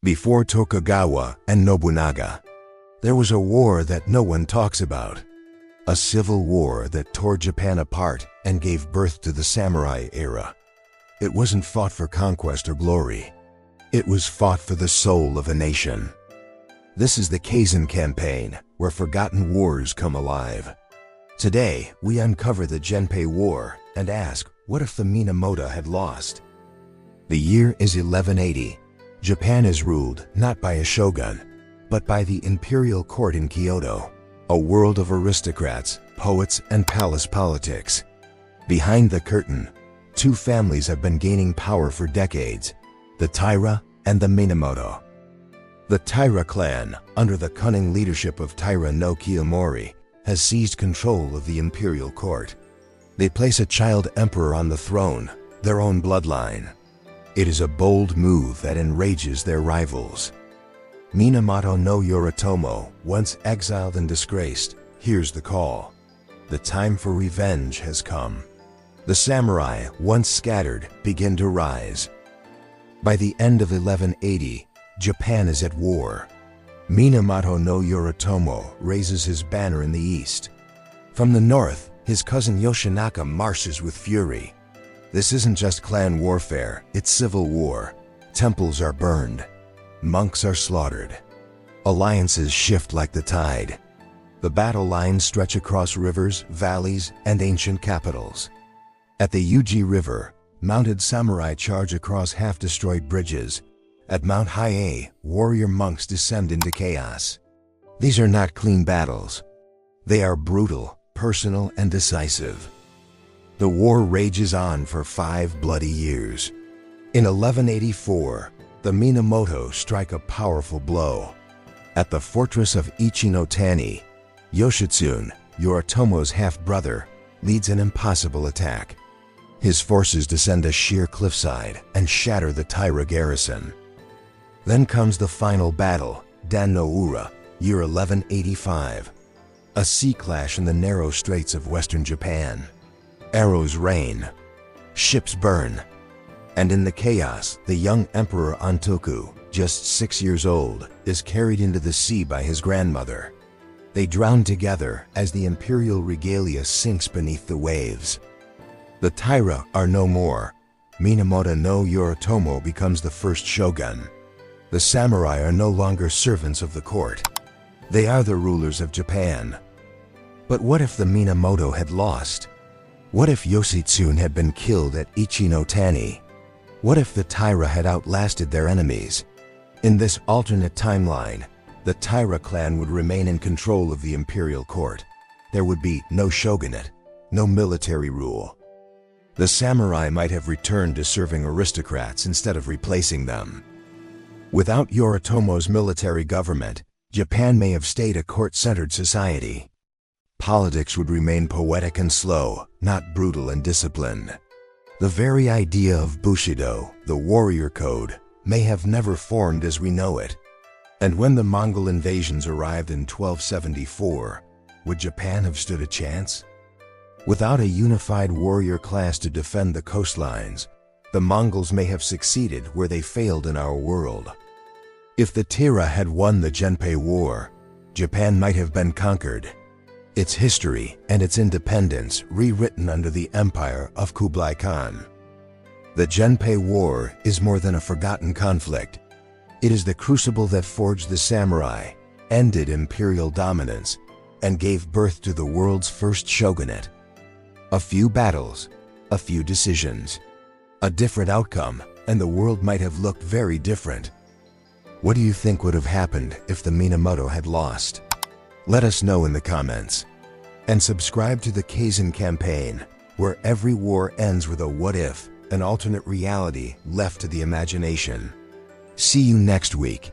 Before Tokugawa and Nobunaga, there was a war that no one talks about. A civil war that tore Japan apart and gave birth to the samurai era. It wasn't fought for conquest or glory. It was fought for the soul of a nation. This is the Kaizen campaign, where forgotten wars come alive. Today, we uncover the Genpei War and ask, what if the Minamoto had lost? The year is 1180. Japan is ruled not by a shogun, but by the imperial court in Kyoto, a world of aristocrats, poets, and palace politics. Behind the curtain, two families have been gaining power for decades, the Taira and the Minamoto. The Taira clan, under the cunning leadership of Taira no Kiyomori, has seized control of the imperial court. They place a child emperor on the throne, their own bloodline. It is a bold move that enrages their rivals. Minamoto no Yoritomo, once exiled and disgraced, hears the call. The time for revenge has come. The samurai, once scattered, begin to rise. By the end of 1180, Japan is at war. Minamoto no Yoritomo raises his banner in the east. From the north, his cousin Yoshinaka marches with fury. This isn't just clan warfare, it's civil war. Temples are burned. Monks are slaughtered. Alliances shift like the tide. The battle lines stretch across rivers, valleys, and ancient capitals. At the Uji River, mounted samurai charge across half-destroyed bridges. At Mount Hiei, warrior monks descend into chaos. These are not clean battles. They are brutal, personal, and decisive. The war rages on for 5 bloody years. In 1184, the Minamoto strike a powerful blow. At the fortress of Ichi-no-Tani, Yoshitsune, Yoritomo's half-brother, leads an impossible attack. His forces descend a sheer cliffside and shatter the Taira garrison. Then comes the final battle, Dan no Ura, year 1185. A sea clash in the narrow straits of western Japan. Arrows rain. Ships burn. And in the chaos, the young Emperor Antoku, just 6 years old, is carried into the sea by his grandmother. They drown together as the imperial regalia sinks beneath the waves. The Taira are no more. Minamoto no Yoritomo becomes the first shogun. The samurai are no longer servants of the court. They are the rulers of Japan. But what if the Minamoto had lost? What if Yoshitsune had been killed at Ichi-no-Tani? What if the Taira had outlasted their enemies? In this alternate timeline, the Taira clan would remain in control of the imperial court. There would be no shogunate, no military rule. The samurai might have returned to serving aristocrats instead of replacing them. Without Yoritomo's military government, Japan may have stayed a court-centered society. Politics would remain poetic and slow, not brutal and disciplined. The very idea of Bushido, the warrior code, may have never formed as we know it. And when the Mongol invasions arrived in 1274, would Japan have stood a chance? Without a unified warrior class to defend the coastlines, the Mongols may have succeeded where they failed in our world. If the Taira had won the Genpei War, Japan might have been conquered. Its history and its independence rewritten under the empire of Kublai Khan. The Genpei War is more than a forgotten conflict. It is the crucible that forged the samurai, ended imperial dominance, and gave birth to the world's first shogunate. A few battles, a few decisions, a different outcome, and the world might have looked very different. What do you think would have happened if the Minamoto had lost? Let us know in the comments. And subscribe to the Kaizen campaign, where every war ends with a what if, an alternate reality left to the imagination. See you next week.